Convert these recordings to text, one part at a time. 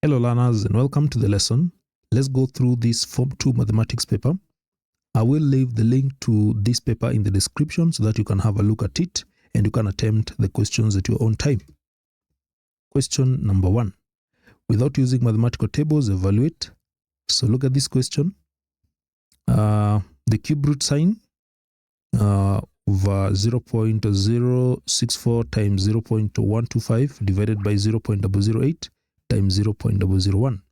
Hello learners and welcome to the lesson. Let's go through this Form 2 mathematics paper. I will leave the link to this paper in the description so that you can have a look at it and you can attempt the questions at your own time. Question number 1. Without using mathematical tables, evaluate. So look at this question. The cube root sign over 0.064 times 0.125 divided by 0.008 times 0.001.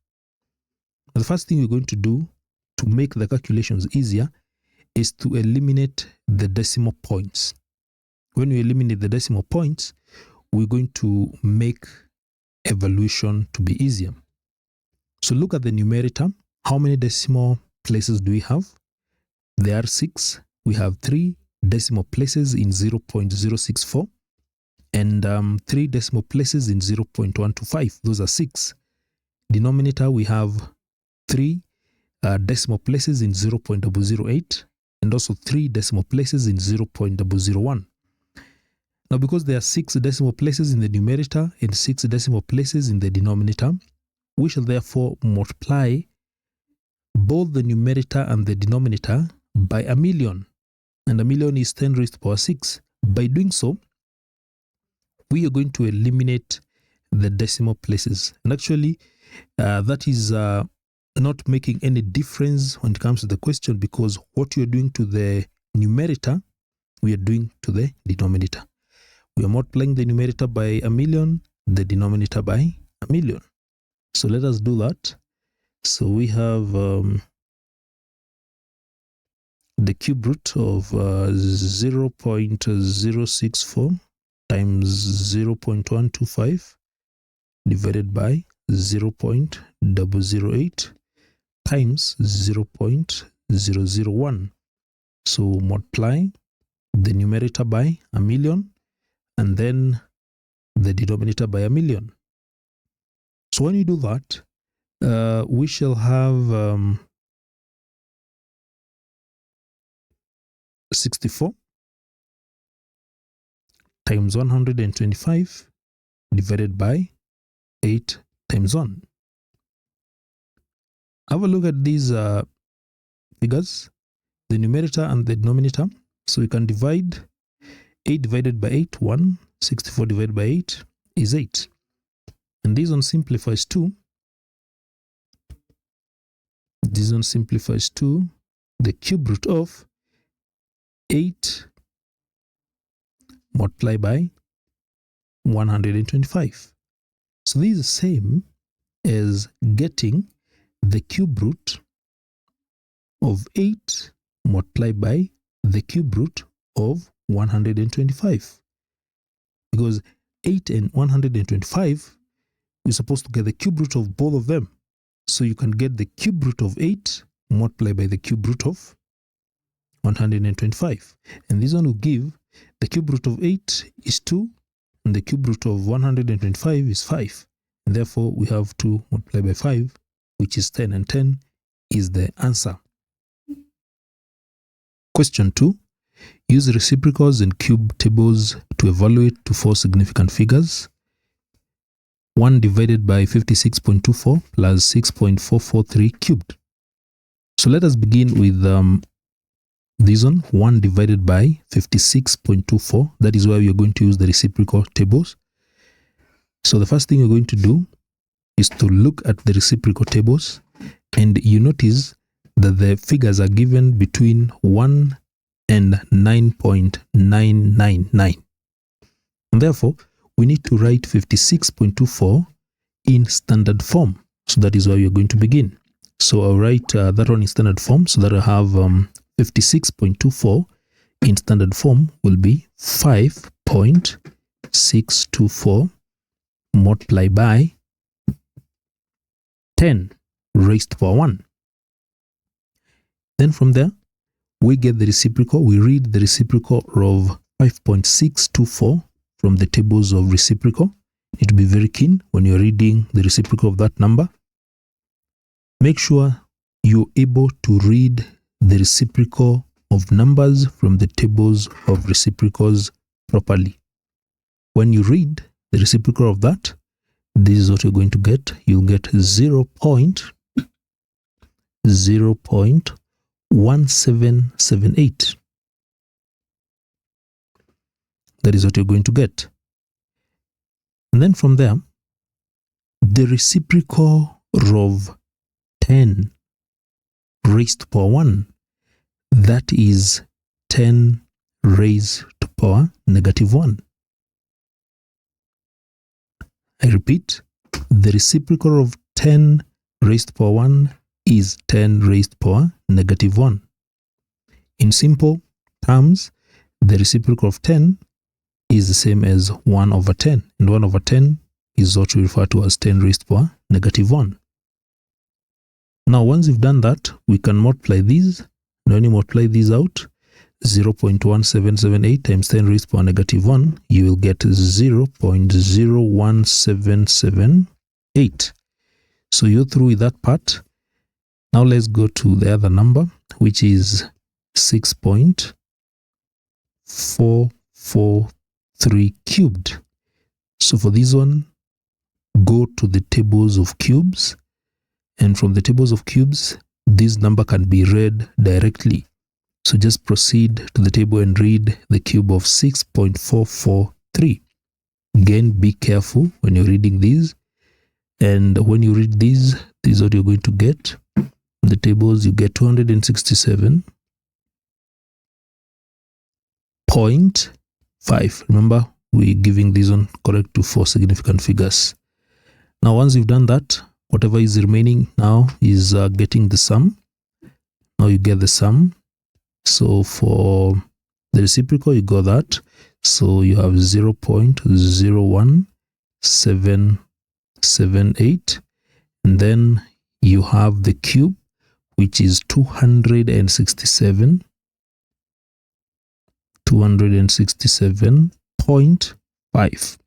The first thing we're going to do to make the calculations easier is to eliminate the decimal points. When we eliminate the decimal points, we're going to make evaluation to be easier. So look at the numerator. How many decimal places do we have? There are 6. We have 3 decimal places in 0.064 and 3 decimal places in 0.125. Those are 6. Denominator, we have 3 decimal places in 0.008 and also 3 decimal places in 0.001. Now, because there are 6 decimal places in the numerator and 6 decimal places in the denominator, we shall therefore multiply both the numerator and the denominator by 1,000,000. And 1,000,000 is 10 raised to the power 6. By doing so, we are going to eliminate the decimal places. And actually, that is not making any difference when it comes to the question, because what you're doing to the numerator, we are doing to the denominator. We are multiplying the numerator by 1,000,000, the denominator by 1,000,000. So let us do that. So we have the cube root of 0.064 times 0.125 divided by 0.008 times 0.001. So multiply the numerator by 1,000,000 and then the denominator by 1,000,000. So when you do that, we shall have 64 times 125 divided by 8 times 1. Have a look at these figures, the numerator and the denominator. So we can divide 8 divided by 8, 1. 64 divided by 8 is 8. And this one simplifies to, the cube root of 8 multiplied by 125. So this is the same as getting the cube root of 8 multiplied by the cube root of 125. Because 8 and 125, you're supposed to get the cube root of both of them. So you can get the cube root of 8 multiplied by the cube root of 125. And this one will give the cube root of 8 is 2 and the cube root of 125 is 5. And therefore we have to multiply by 5, which is 10, and 10 is the answer. Question 2. Use reciprocals and cube tables to evaluate to 4 significant figures. 1 divided by 56.24 plus 6.443 cubed. So let us begin with this one, 1 divided by 56.24. That is why we are going to use the reciprocal tables. So the first thing we're going to do is to look at the reciprocal tables, and you notice that the figures are given between 1 and 9.999. And therefore, we need to write 56.24 in standard form. So that is why we are going to begin. So I'll write that one in standard form, so that I have 56.24 in standard form will be 5.624 multiplied by 10 raised to the power 1. Then from there, we get the reciprocal. We read the reciprocal of 5.624 from the tables of reciprocal. You need to be very keen when you're reading the reciprocal of that number. Make sure you're able to read the reciprocal of numbers from the tables of reciprocals properly. When you read the reciprocal of that, this is what you're going to get. You'll get 0.1778. That is what you're going to get. And then from there, the reciprocal of 10 raised to power 1, that is 10 raised to power negative 1. I repeat, the reciprocal of 10 raised to power 1 is 10 raised to power negative 1. In simple terms, the reciprocal of 10 is the same as 1 over 10. And 1 over 10 is what we refer to as 10 raised to power negative 1. Now, once you've done that, we can multiply these. And when you multiply these out, 0.1778 times 10 raised to power negative 1, you will get 0.01778. So you're through with that part. Now let's go to the other number, which is 6.443 cubed. So for this one, go to the tables of cubes, and from the tables of cubes, this number can be read directly. So just proceed to the table and read the cube of 6.443. Again, be careful when you're reading these. And when you read these, this is what you're going to get. In the tables, you get 267.5. Remember, we're giving this one correct to 4 significant figures. Now, once you've done that, whatever is remaining now is getting the sum. Now you get the sum. So for the reciprocal, you got that. So you have 0.01778. And then you have the cube, which is 267.5.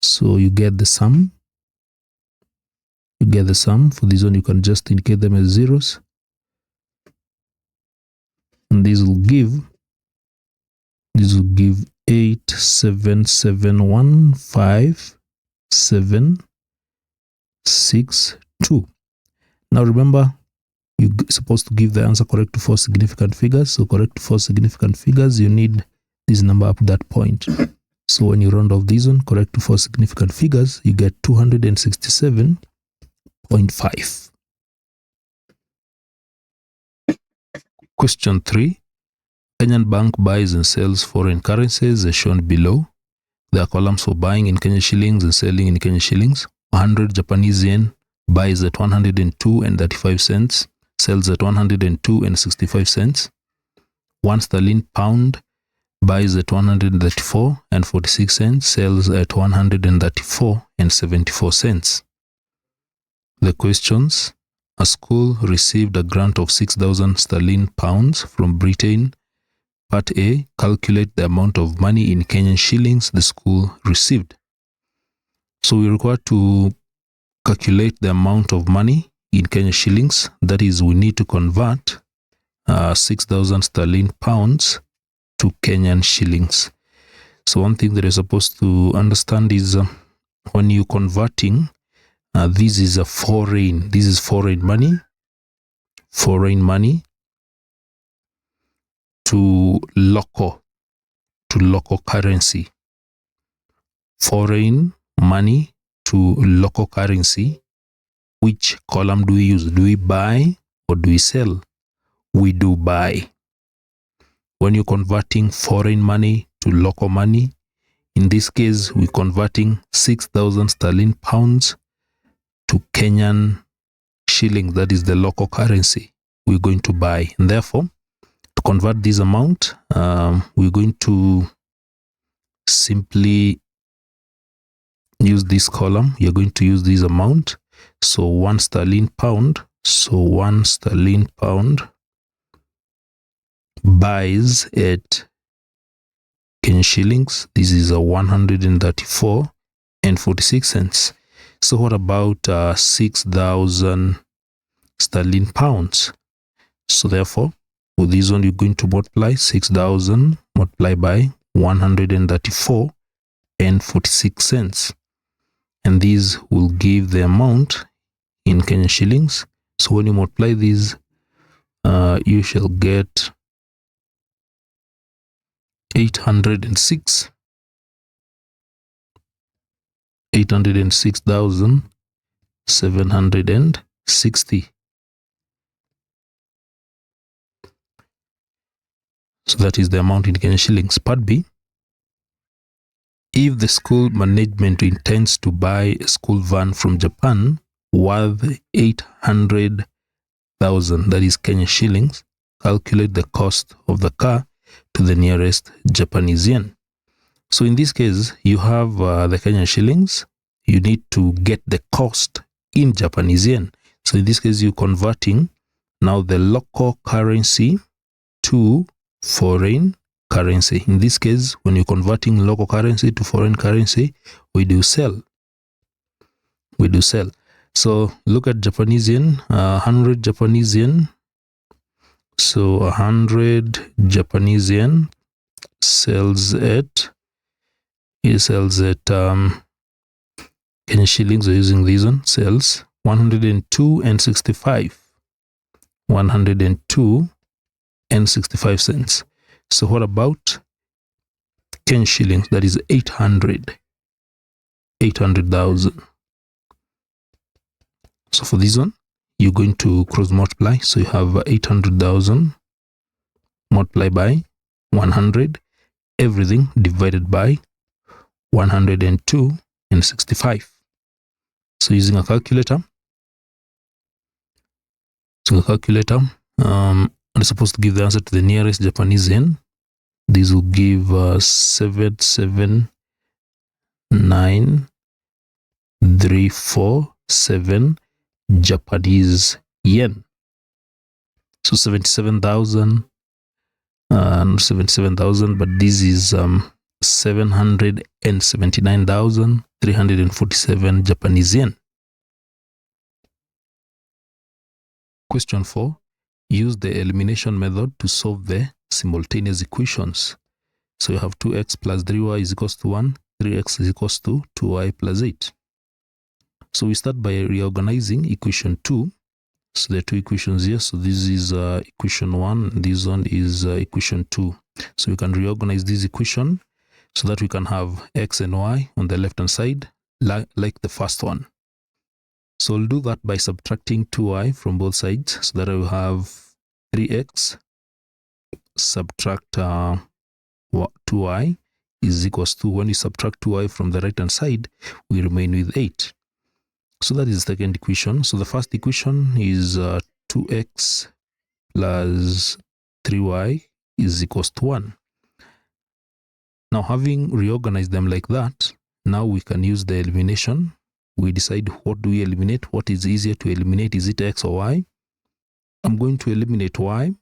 So you get the sum. You get the sum. For this one, you can just indicate them as zeros. And this will give 87715,762. Now remember, you're supposed to give the answer correct to 4 significant figures. So correct to 4 significant figures, you need this number up to that point. So when you round off this one, correct to 4 significant figures, you get 267.5. Question 3. Kenyan Bank buys and sells foreign currencies as shown below. There are columns for buying in Kenyan shillings and selling in Kenyan shillings. 100 Japanese yen buys at 102.35 cents, sells at 102.65 cents. 1 sterling pound buys at 134.46 cents, sells at 134.74 cents. The questions: a school received a grant of 6,000 sterling pounds from Britain. Part A, calculate the amount of money in Kenyan shillings the school received. So we require to calculate the amount of money in Kenyan shillings. That is, we need to convert 6,000 sterling pounds to Kenyan shillings. So one thing that you're supposed to understand is when you're converting, this is foreign money to local currency. Foreign money to local currency. Which column do we use? Do we buy or do we sell? We do buy. When you're converting foreign money to local money, in this case, we're converting 6,000 sterling pounds to Kenyan shilling, that is the local currency we're going to buy. And therefore, to convert this amount, we're going to simply use this column. You're going to use this amount. So 1 sterling pound. So 1 sterling pound buys at Kenyan shillings. This is a 134.46 cents. So what about 6,000 sterling pounds? So therefore, with this one, you're going to multiply 6,000 multiplied by 134.46 cents. and these will give the amount in Kenyan shillings. So when you multiply these, you shall get 806,760. So that is the amount in Kenyan shillings. Part B, if the school management intends to buy a school van from Japan worth 800,000, that is Kenyan shillings, calculate the cost of the car to the nearest Japanese yen. So in this case, you have the Kenyan shillings. You need to get the cost in Japanese yen. So in this case, you're converting now the local currency to foreign currency. In this case, when you're converting local currency to foreign currency, we do sell. So look at Japanese yen, 100 Japanese yen. So 100 Japanese yen sells at Kenyan shillings. We're using these one, sells 102.65. 102.65 cents. So what about Kenyan shillings? That is 800,000. So for this one, you're going to cross multiply. So you have 800,000 multiplied by 100, everything divided by 102.65. So using a calculator, I'm supposed to give the answer to the nearest Japanese yen. This will give 77,937 Japanese yen. So 77,000, but this is 779,347 Japanese yen. Question 4. Use the elimination method to solve the simultaneous equations. So you have 2x plus 3y is equals to 1, 3x is equals to 2y plus 8. So we start by reorganizing equation 2. So there are two equations here. So this is equation 1, and this one is equation 2. So we can reorganize this equation so that we can have x and y on the left hand side like the first one. So we'll do that by subtracting 2y from both sides, so that I will have 3x subtract 2y is equals to, when you subtract 2y from the right hand side, we remain with 8. So that is the second equation. So the first equation is 2x plus 3y is equals to 1. Now, having reorganized them like that, now we can use the elimination. We decide what do we eliminate, what is easier to eliminate, is it x or y? I'm going to eliminate y,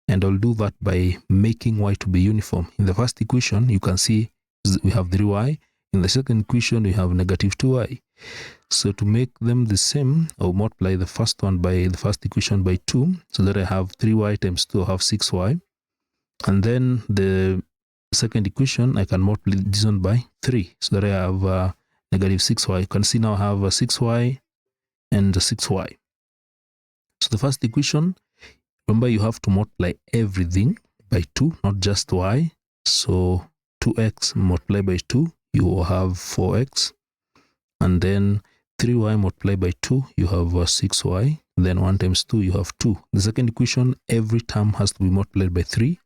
and I'll do that by making y to be uniform. In the first equation, you can see we have 3y. In the second equation, we have negative 2y. So to make them the same, I'll multiply the first one by the first equation by 2, so that I have 3y times 2, I have 6y. And then the second equation, I can multiply this one by 3, so that I have negative 6y. You can see now I have 6y and 6y. So the first equation, remember you have to multiply everything by 2, not just y. So 2x multiplied by 2, you will have 4x. And then 3y multiplied by 2, you have 6y. Then 1 times 2, you have 2. The second equation, every term has to be multiplied by 3.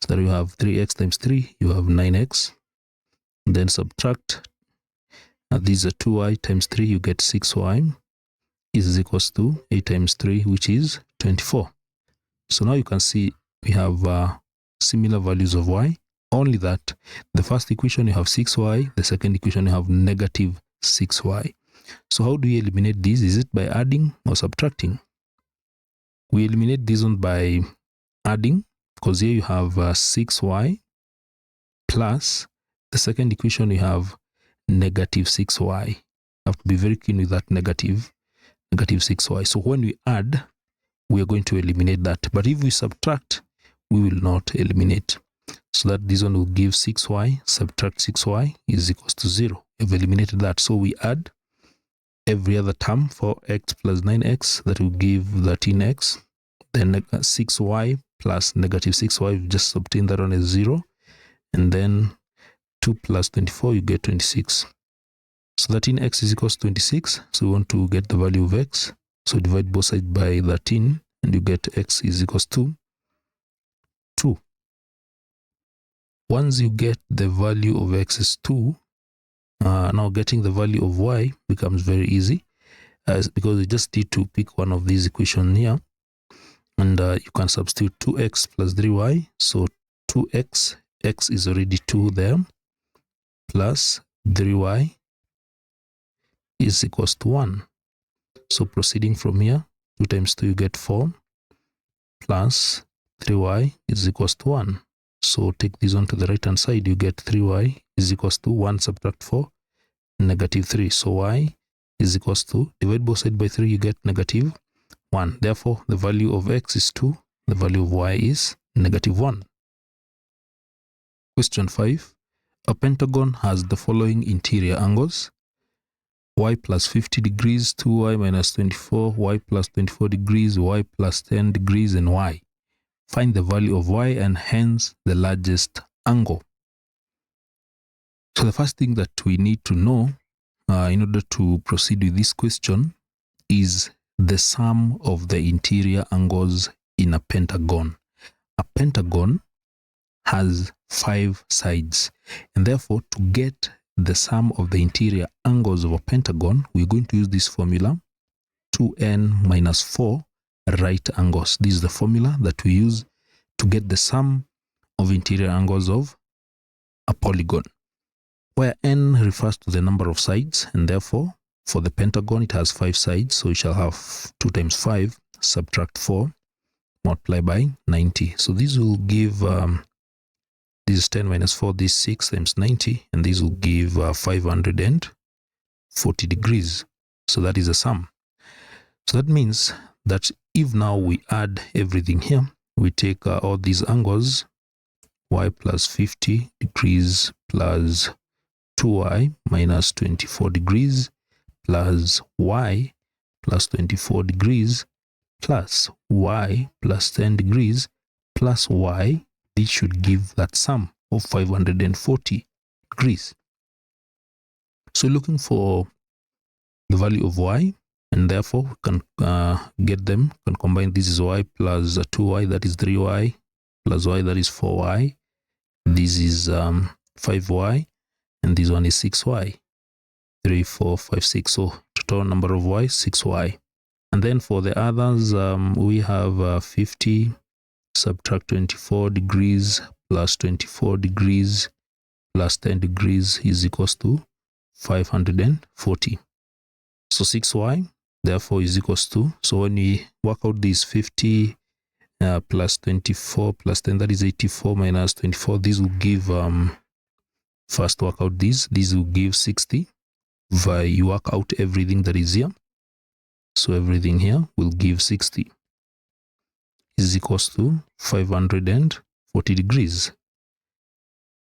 So that you have 3x times 3, you have 9x. And then subtract. These are 2y times 3, you get 6y is equals to 8 times 3, which is 24. So now you can see we have similar values of y, only that the first equation you have 6y, the second equation you have negative 6y. So how do we eliminate this? Is it by adding or subtracting? We eliminate this one by adding, because here you have 6y plus the second equation you have negative 6y. You have to be very keen with that negative 6y. So when we add, we are going to eliminate that. But if we subtract, we will not eliminate. So that this one will give 6y, subtract 6y is equals to 0. We've eliminated that. So we add. every other term for x plus 9x, that will give 13x. Then 6y plus negative 6y, we just obtain that one as 0. And then 2 plus 24, you get 26. So 13x is equals to 26. So we want to get the value of x. So divide both sides by 13, and you get x is equals to 2. Once you get the value of x is 2, now getting the value of y becomes very easy, because you just need to pick one of these equations here, and you can substitute 2x plus 3y. So 2x, x is already 2 there, plus 3y is equals to 1. So proceeding from here, 2 times 2, you get 4, plus 3y is equals to 1. So take this on to the right hand side, you get 3y is equals to 1 subtract 4, negative 3. So y is equals to, divide both sides by 3, you get negative 1. Therefore, the value of x is 2, the value of y is negative 1. Question 5. A pentagon has the following interior angles: y plus 50 degrees, 2y minus 24, y plus 24 degrees, y plus 10 degrees, and y. Find the value of y and hence the largest angle. So the first thing that we need to know in order to proceed with this question is the sum of the interior angles in a pentagon. A pentagon has 5 sides, and therefore to get the sum of the interior angles of a pentagon, we're going to use this formula, 2n minus 4 right angles. This is the formula that we use to get the sum of interior angles of a polygon, where n refers to the number of sides, and therefore for the pentagon it has 5 sides, so we shall have 2 times 5 subtract 4 multiply by 90. So this will give this is 10 minus 4, this 6 times 90, and this will give 540 degrees. So that is a sum. So that means that if now we add everything here, we take all these angles, y plus 50 degrees plus 2y minus 24 degrees plus y plus 24 degrees plus y plus 10 degrees plus y, this should give that sum of 540 degrees. So looking for the value of y, and therefore we can get them, can combine. This is y plus 2y, that is 3y, plus y, that is 4y, this is 5y, and this one is 6y. 3, 4, 5, 6. So total number of y, 6y. And then for the others, we have 50 subtract 24 degrees plus 24 degrees plus 10 degrees is equals to 540. So 6y therefore is equals to, so when we work out this 50 plus 24 plus 10, that is 84 minus 24, this will give, first work out this will give 60. You work out everything that is here, so everything here will give 60 is equals to 540 degrees.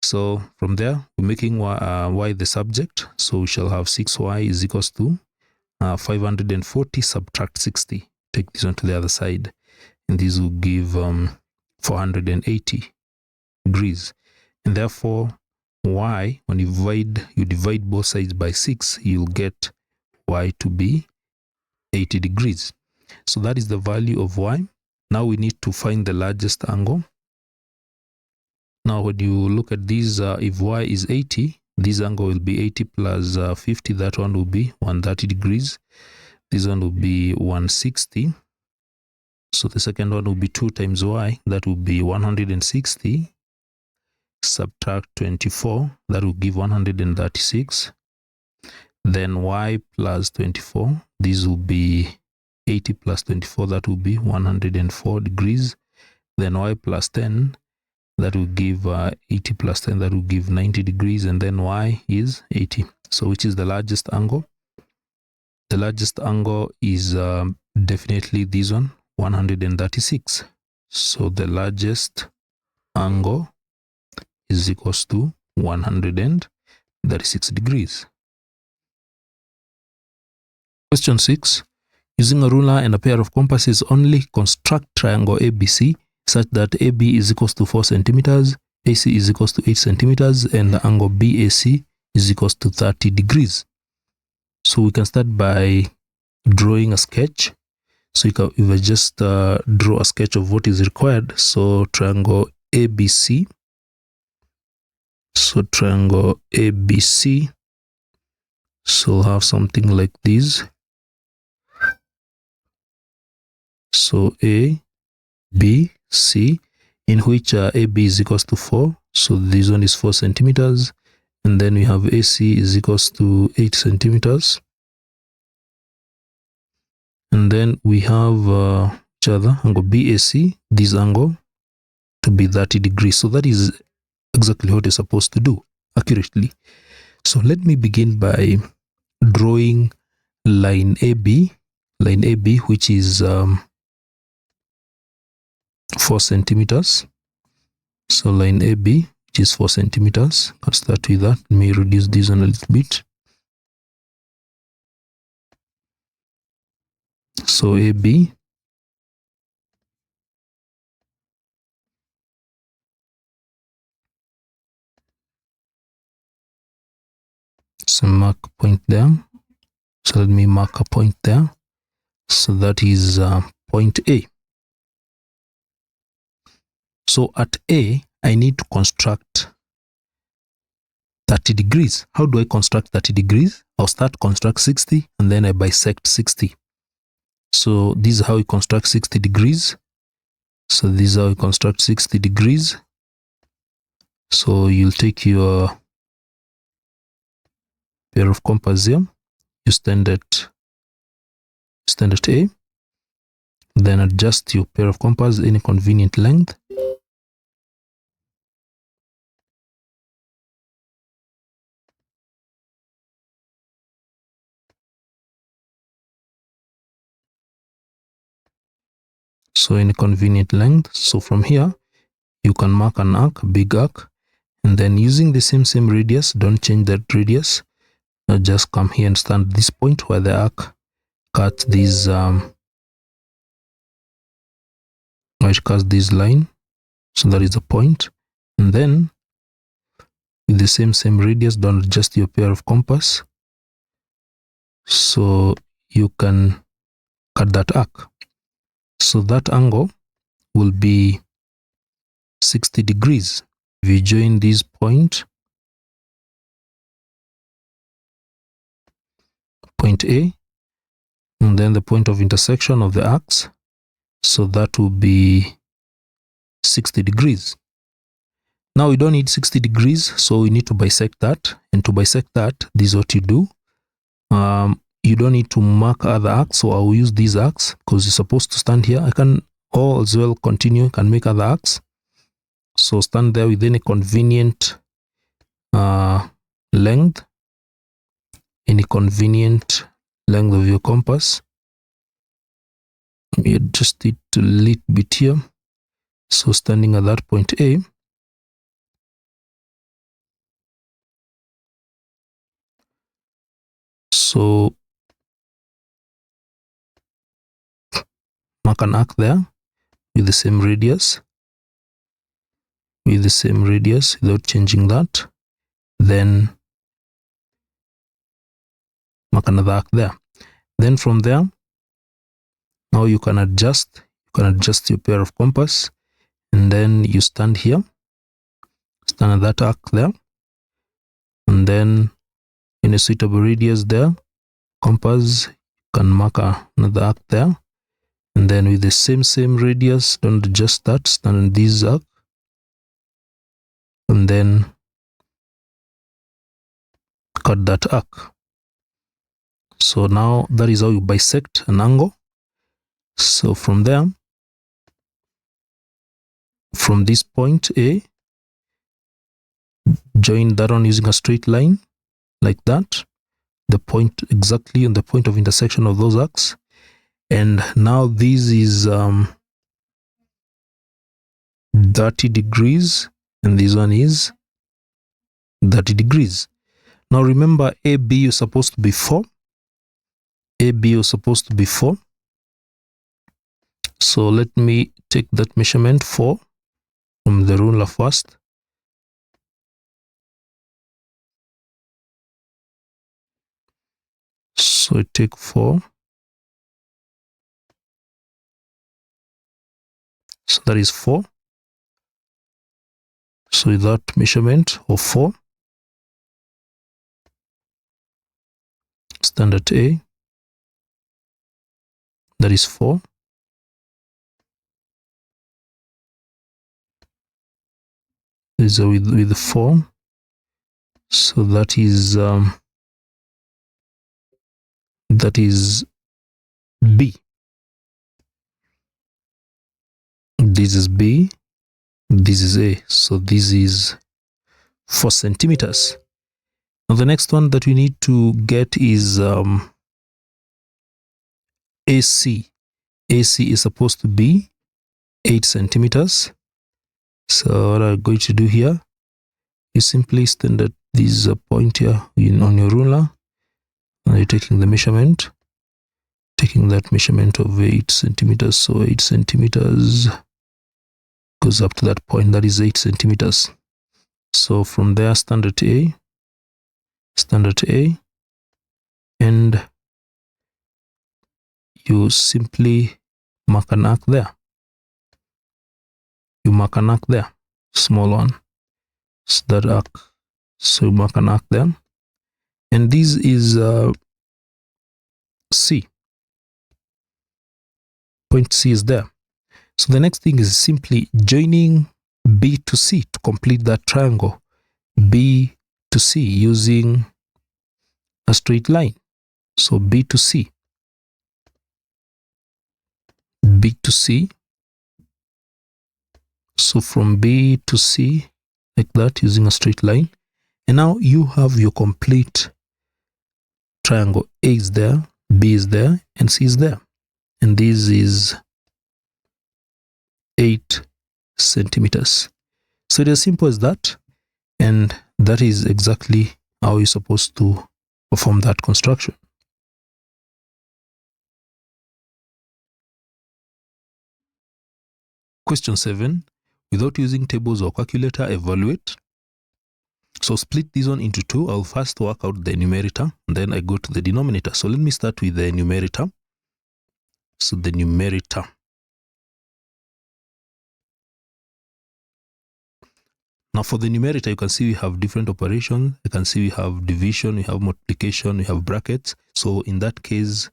So from there we're making y the subject, so we shall have 6y is equals to 540 subtract 60. Take this one to the other side, and this will give 480 degrees. And therefore y, when you divide both sides by 6, you'll get y to be 80 degrees. So that is the value of y. Now we need to find the largest angle. Now when you look at this, if y is 80, this angle will be 80 plus 50, that one will be 130 degrees. This one will be 160. So the second one will be 2 times y, that will be 160. Subtract 24, that will give 136. Then y plus 24, this will be 80 plus 24, that will be 104 degrees. Then y plus 10, that will give 80 plus 10, that will give 90 degrees. And then y is 80. So which is the largest angle? The largest angle is definitely this one, 136. So the largest angle is equals to 136 degrees. Question 6. Using a ruler and a pair of compasses only, construct triangle ABC such that AB is equals to 4 centimeters, AC is equals to 8 centimeters, and the angle BAC is equals to 30 degrees. So we can start by drawing a sketch. So you can just draw a sketch of what is required. So triangle ABC. So triangle ABC. So we'll have something like this. So A, B, C, in which AB is equals to 4. So this one is 4 centimeters. And then we have AC is equals to 8 centimeters. And then we have each other, angle BAC, this angle to be 30 degrees. So that is exactly what you're supposed to do accurately. So let me begin by drawing line AB, which is 4 centimeters. So line AB, which is 4 centimeters. I'll start with that. Let me reduce this one a little bit. So AB, so mark a point there. So let me mark a point there. So that is point A. So at A, I need to construct 30 degrees. How do I construct 30 degrees? I'll start construct 60 and then I bisect 60. So this is how you construct 60 degrees. So this is how you construct 60 degrees. So you'll take your pair of compass here. You stand at A. Then adjust your pair of compass any convenient length. So any convenient length. So from here, you can mark an arc, a big arc, and then using the same radius, don't change that radius. Just come here and stand at this point where the arc cuts this line. So that is the point. And then with the same radius, don't adjust your pair of compass. So you can cut that arc. So that angle will be 60 degrees. If you join this point A, and then the point of intersection of the arcs, so that will be 60 degrees. Now we don't need 60 degrees, so we need to bisect that. And to bisect that, this is what you do. You don't need to mark other arcs, so I will use these arcs because you're supposed to stand here. I can all as well continue, can make other arcs. So stand there within a convenient length, any convenient length of your compass. Let me adjust it a little bit here. So standing at that point A, so mark an arc there with the same radius, without changing that. Then mark another arc there. Then from there, now you can adjust your pair of compass, and then you stand here, stand at that arc there, and then in a suitable radius there, compass, you can mark another arc there, and then with the same radius, don't adjust that, stand on this arc, and then cut that arc. So now that is how you bisect an angle. So from there, from this point A, join that one using a straight line like that, the point exactly on the point of intersection of those arcs. And now this is 30 degrees and this one is 30 degrees. Now remember, AB is supposed to be 4. AB was supposed to be 4. So let me take that measurement 4 from the ruler first. So I take 4. So that is 4. So with that measurement of 4, standard A, that is 4. Is with the 4. So that is B. This is B. This is A. So this is 4 centimeters. Now the next one that we need to get is AC. AC is supposed to be 8 centimeters. So what I'm going to do here is simply stand at this point here on your ruler. Now you're taking the measurement, taking that measurement of 8 centimeters. So 8 centimeters goes up to that point, that is 8 centimeters. So from there, standard A, and you simply mark an arc there. You mark an arc there, small one. So that arc. So you mark an arc there. And this is C. Point C is there. So the next thing is simply joining B to C to complete that triangle. B to C using a straight line. So B to C. B to C. So from B to C, like that, using a straight line. And now you have your complete triangle. A is there, B is there, and C is there. And this is 8 centimeters. So it is as simple as that. And that is exactly how you're supposed to perform that construction. Question 7. Without using tables or calculator, evaluate. So split this one into 2. I'll first work out the numerator, and then I go to the denominator. So let me start with the numerator. So the numerator. Now for the numerator, you can see we have different operations. You can see we have division, we have multiplication, we have brackets. So in that case,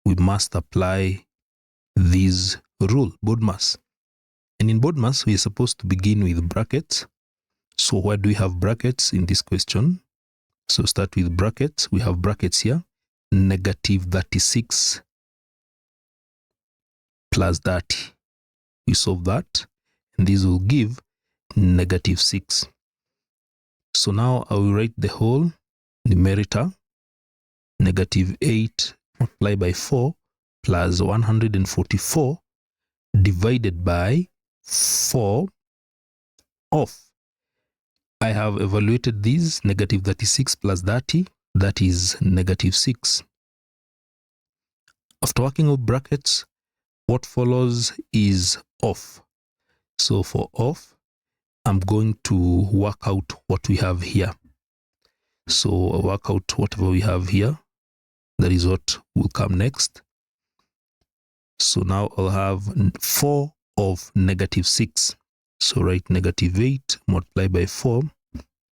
we must apply this rule, BODMAS. And in BODMAS, we are supposed to begin with brackets. So where do we have brackets in this question? So start with brackets. We have brackets here, negative 36 plus 30. We solve that, and this will give negative 6. So now I will write the whole numerator, negative 8 multiplied by 4 plus 144 divided by 4 of. I have evaluated this, negative 36 plus 30, that is negative 6. After working with brackets, what follows is off. So for off, I'm going to work out what we have here. So I'll work out whatever we have here. That is what will come next. So now I'll have 4 of negative 6. So write negative 8 multiplied by 4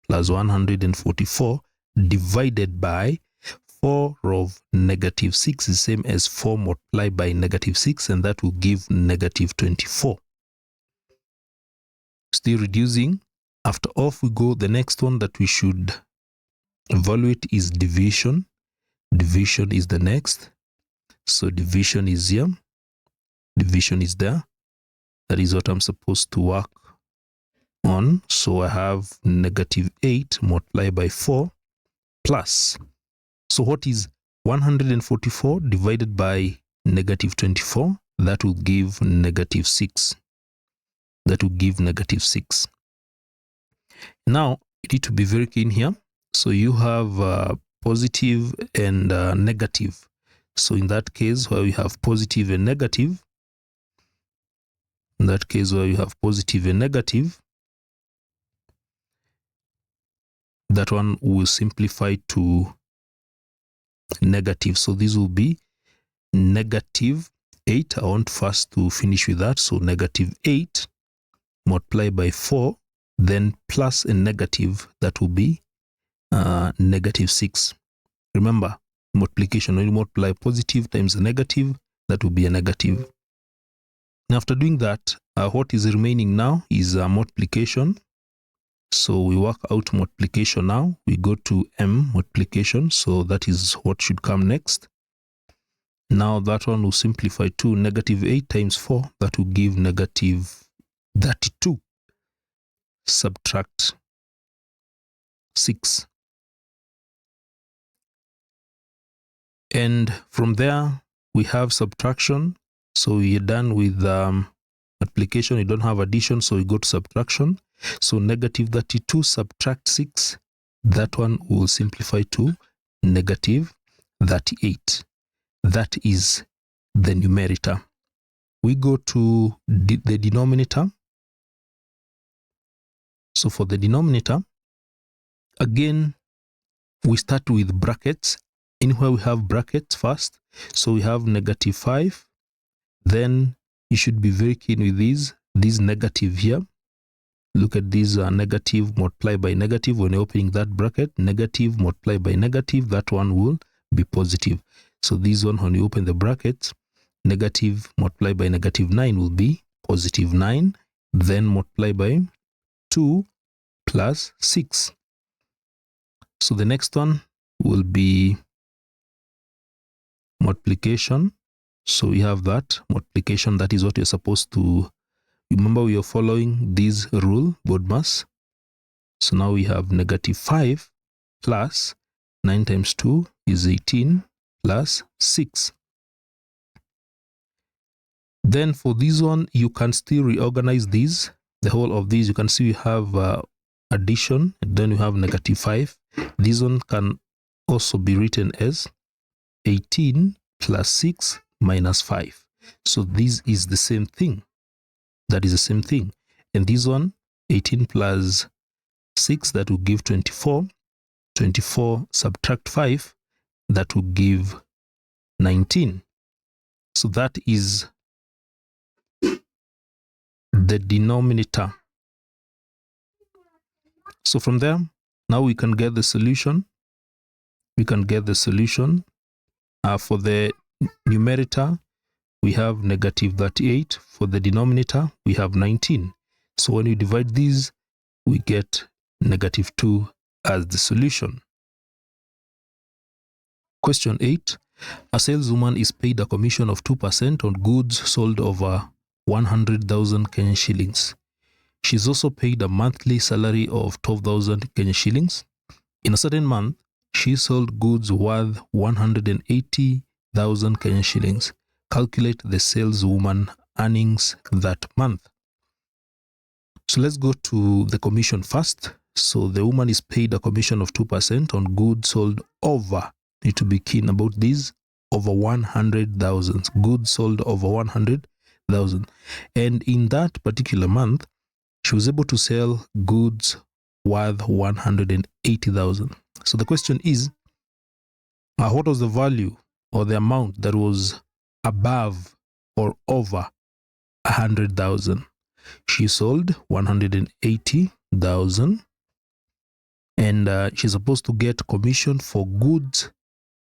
plus 144 divided by 4 of negative 6 is same as 4 multiplied by negative 6, and that will give negative 24. Still reducing. After off we go, the next one that we should evaluate is division. Division is the next. So division is here. Division is there. That is what I'm supposed to work on. So I have negative 8 multiplied by 4 plus. So what is 144 divided by negative 24? That will give negative 6. That will give negative 6. Now, you need to be very keen here. So you have positive and negative. So in that case where we have positive and negative, that one will simplify to negative. So this will be negative 8. I want first to finish with that. So negative 8 multiplied by 4, then plus a negative, that will be negative 6. Remember, multiplication, when you multiply positive times a negative, that will be a negative. Now after doing that, what is remaining now is multiplication. So we work out multiplication now. We go to M, multiplication. So that is what should come next. Now that one will simplify to negative 8 times 4. That will give negative 32. Subtract 6. And from there, we have subtraction. So we are done with multiplication. We don't have addition, so we go to subtraction. So negative 32 subtract 6. That one will simplify to negative 38. That is the numerator. We go to the denominator. So for the denominator, again, we start with brackets. Anywhere we have brackets first. So we have negative 5. Then you should be very keen with this negative here. Look at these negative multiplied by negative. When you're opening that bracket, negative multiplied by negative, that one will be positive. So this one, when you open the bracket, negative multiplied by negative 9 will be positive 9. Then multiply by 2 plus 6. So the next one will be multiplication. So we have that multiplication. That is what you're supposed to remember. We are following this rule, BODMAS. So now we have negative 5 plus 9 times 2 is 18 plus 6. Then for this one, you can still reorganize these. The whole of these, you can see we have addition, and then we have negative 5. This one can also be written as 18 plus 6 minus 5. So this is the same thing. That is the same thing. And this one, 18 plus 6, that will give 24. 24 subtract 5, that will give 19. So that is the denominator. So from there, now we can get the solution. We can get the solution. For the numerator, we have negative 38. For the denominator, we have 19. So when you divide these, we get negative 2 as the solution. Question 8. A saleswoman is paid a commission of 2% on goods sold over 100,000 Kenyan shillings. She is also paid a monthly salary of 12,000 Kenyan shillings. In a certain month, she sold goods worth 180,000 Kenyan shillings. Calculate the saleswoman earnings that month. So let's go to the commission first. So the woman is paid a commission of 2% on goods sold over, need to be keen about this, over 100,000. Goods sold over 100,000. And in that particular month, she was able to sell goods worth 180,000. So the question is, what was the value or the amount that was above or over 100,000? She sold 180,000, and she's supposed to get commission for goods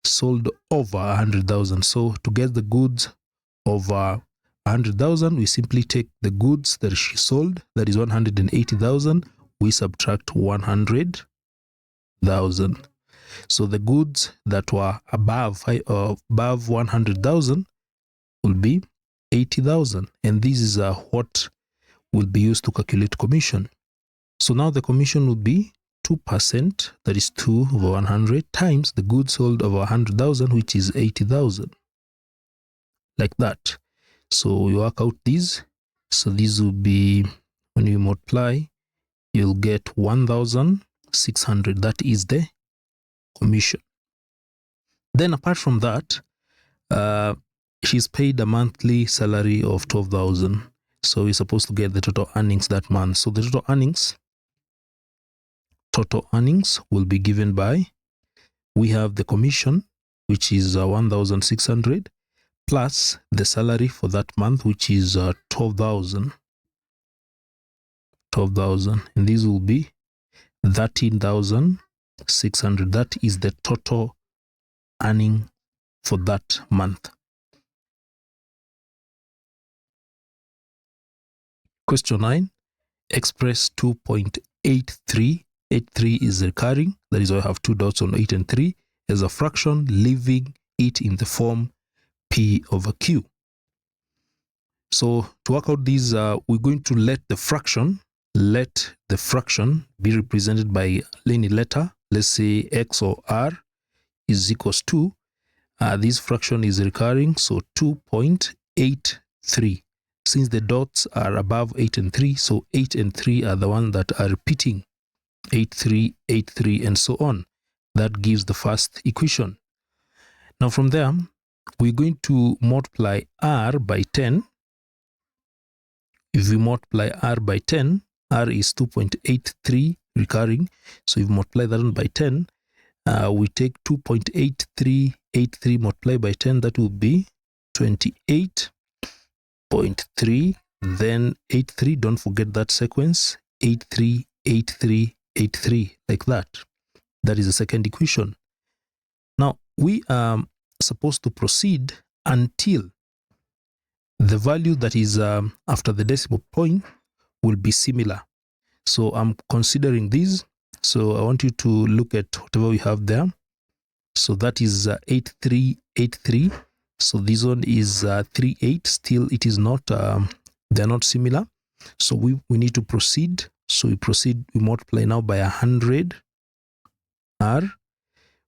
sold over 100,000. So to get the goods over 100,000, we simply take the goods that she sold, that is 180,000, we subtract 100,000. So the goods that were above 100,000 will be 80,000, and this is what will be used to calculate commission. So now the commission will be 2%, that is 2 over 100, times the goods sold over 100,000, which is 80,000, like that. So we work out these. So these will be, when you multiply, you'll get 1,600. That is the commission. Then apart from that, she's paid a monthly salary of 12,000. So we're supposed to get the total earnings that month. So the total earnings will be given by, we have the commission, which is 1,600, plus the salary for that month, which is 12,000. And this will be 13,600. That is the total earning for that month. Question 9, express 2.83. 83 is recurring, that is why I have two dots on 8 and 3 as a fraction, leaving it in the form P over Q. So to work out these, we're going to let the fraction be represented by any letter. Let's say X or R is equals to, this fraction is recurring, so 2.83. Since the dots are above 8 and 3, so 8 and 3 are the ones that are repeating, 83, 83, and so on. That gives the first equation. Now from there, we're going to multiply R by 10. If we multiply R by 10, R is 2.83 recurring. So if we multiply that one by 10, we take 2.8383 multiplied by 10, that will be 28.3. Then 83, don't forget that sequence, 83, 83, 83, like that. That is the second equation. Now, we are supposed to proceed until the value that is after the decimal point will be similar. So I'm considering this. So I want you to look at whatever we have there. So that is 8383. So this one is 38. Still, it is not, they're not similar. So we need to proceed. So we multiply now by 100 R.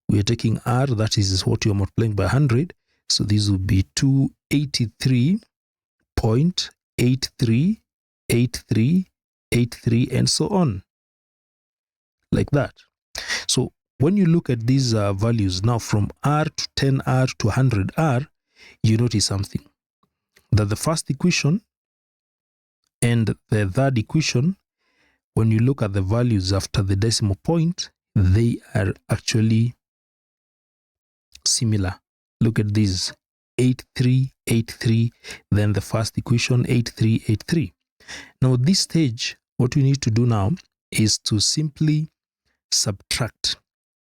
We are taking R, that is what you are multiplying by 100. So this will be 283.838383 and so on, like that. So when you look at these values now from R to 10R to 100R, you notice something, that the first equation and the third equation, when you look at the values after the decimal point, they are actually similar. Look at this, 8383, then the first equation 8383. Now at this stage, what we need to do now is to simply subtract.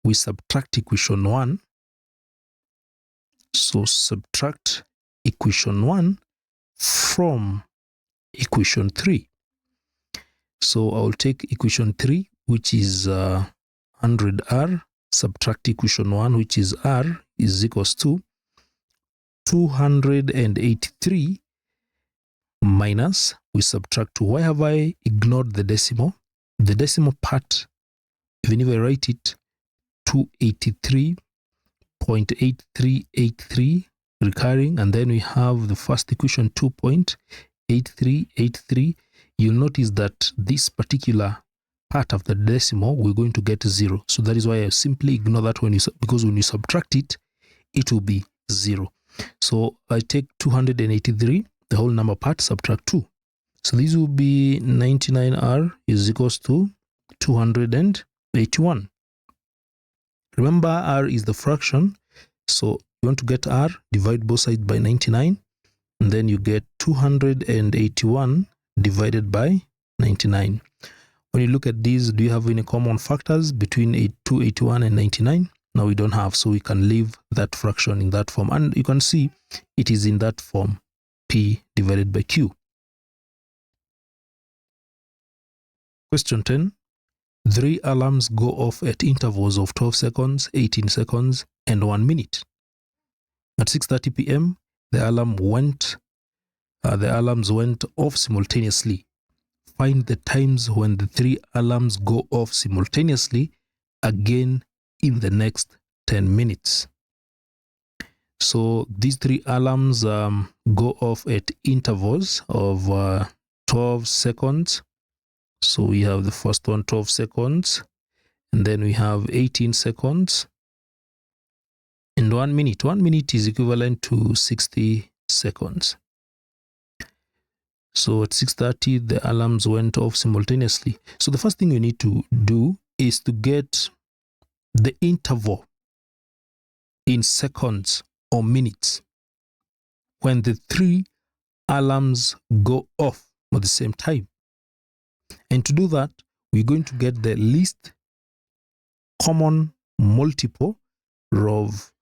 We subtract equation 1. So subtract equation 1 from equation 3. So I'll take equation 3, which is 100R, subtract equation 1, which is R is equals to 283 minus, we subtract 2. Why have I ignored the decimal? The decimal part, even if I write it 283.8383 recurring, and then we have the first equation 2.8383, you'll notice that this particular part of the decimal, we're going to get 0. So that is why I simply ignore that because when you subtract it, it will be 0. So I take 283, the whole number part, subtract 2. So this will be 99R is equals to 281. Remember, R is the fraction. So you want to get R, divide both sides by 99. And then you get 281 divided by 99. When you look at these, do you have any common factors between 281 and 99? No, we don't have, so we can leave that fraction in that form. And you can see it is in that form, P divided by Q. Question 10. 3 alarms go off at intervals of 12 seconds, 18 seconds, and 1 minute. At 6:30 p.m., the alarms went off simultaneously. Find the times when the 3 alarms go off simultaneously again in the next 10 minutes. So these 3 alarms go off at intervals of 12 seconds. So we have the first one, 12 seconds, and then we have 18 seconds, and 1 minute. 1 minute is equivalent to 60 seconds. So at 6:30, the alarms went off simultaneously. So the first thing you need to do is to get the interval in seconds or minutes when the 3 alarms go off at the same time. And to do that, we're going to get the least common multiple of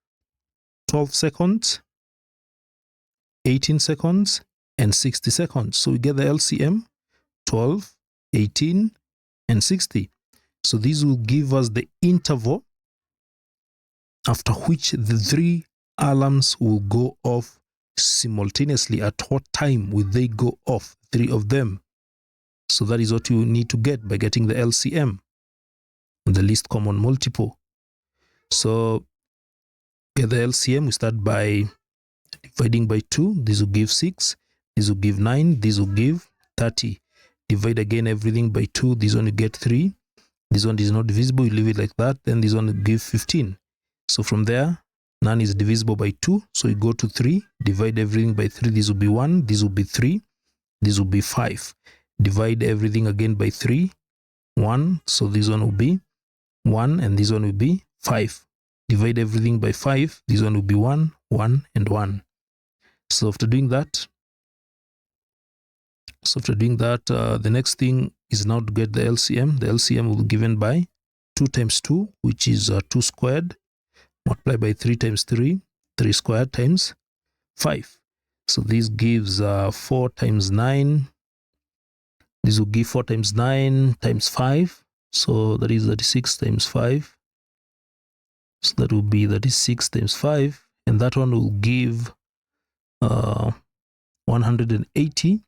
12 seconds, 18 seconds, and 60 seconds. So we get the LCM, 12, 18, and 60. So this will give us the interval after which the 3 alarms will go off simultaneously. At what time will they go off, 3 of them? So that is what you need to get by getting the LCM, the least common multiple. So get the LCM, we start by dividing by 2. This will give 6. This will give 9. This will give 30. Divide again everything by 2. This one you get 3. This one is not divisible. You leave it like that. Then this one will give 15. So from there, none is divisible by 2. So you go to 3. Divide everything by 3. This will be 1. This will be 3. This will be 5. Divide everything again by 3. 1. So this one will be 1. And this one will be 5. Divide everything by 5. This one will be 1, 1, and 1. So after doing that, the next thing is now to get the LCM. The LCM will be given by 2 times 2, which is 2 squared, multiplied by 3 times 3, 3 squared times 5. So this gives 4 times 9. This will give 4 times 9 times 5. So that is 36 times 5. So that will be 36 times 5. And that one will give 180.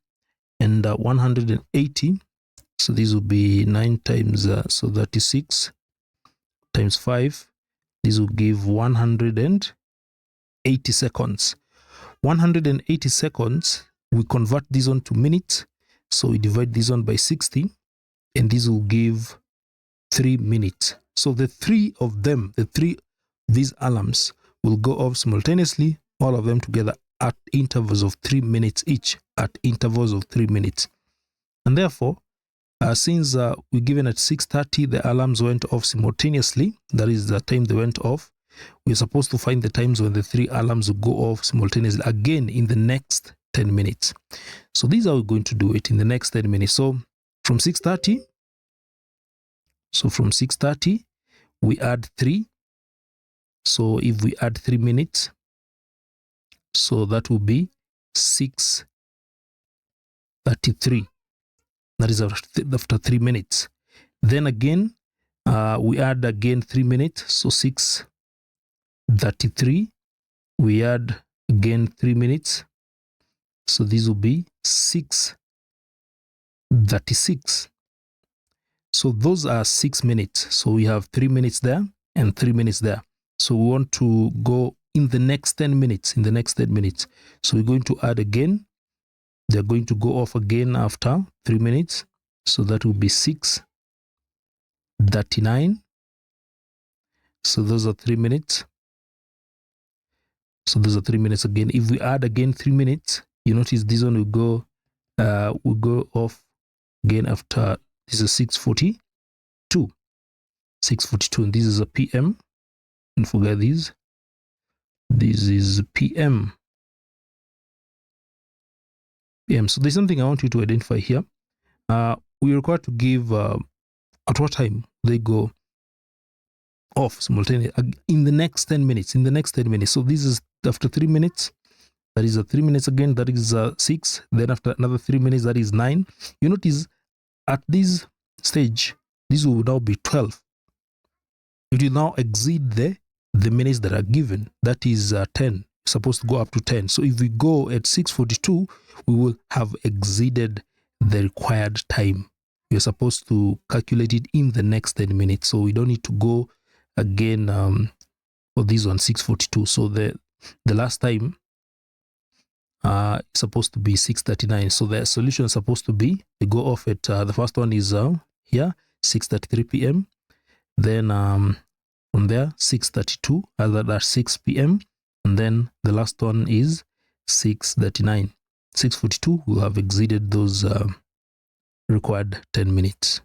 And 180. So this will be 9 times, so 36 times 5. This will give 180 seconds. 180 seconds, we convert this one to minutes. So we divide this one by 60, and this will give 3 minutes. So the 3 of them, these alarms will go off simultaneously, all of them together at intervals of 3 minutes each, at intervals of 3 minutes. And therefore, since we're given at 6:30, the alarms went off simultaneously, that is the time they went off, we're supposed to find the times when the 3 alarms will go off simultaneously again in the next 10 minutes. So these are going to do it in the next 10 minutes. So from 6:30, we add 3. So if we add 3 minutes, so that will be 6:33. That is after 3 minutes. Then again, we add again 3 minutes. So 6:33. We add again 3 minutes. So this will be 6:36. So those are 6 minutes. So we have 3 minutes there and 3 minutes there. So we want to go in the next 10 minutes. So we're going to add again. They're going to go off again after 3 minutes. So that will be 6:39. So those are 3 minutes. So those are 3 minutes again. If we add again 3 minutes, you notice this one will go off again after, this is 6:42. 6:42, and this is a PM. Don't forget this. This is PM. So there's something I want you to identify here. We're required to give at what time they go off simultaneously in the next 10 minutes. So this is after 3 minutes. That is 3 minutes again. That is 6. Then after another 3 minutes, that is 9. You notice at this stage, this will now be 12. It will now exceed the minutes that are given. That is 10. It's supposed to go up to 10. So if we go at 6:42, we will have exceeded the required time. We're supposed to calculate it in the next 10 minutes. So we don't need to go again for this one, 6:42. So the last time is supposed to be 6:39. So the solution is supposed to be, they go off at, the first one is here, 6:33 p.m. Then from there 6:32, that's 6 p.m. And then the last one is 6:39. 6:42 will have exceeded those required 10 minutes.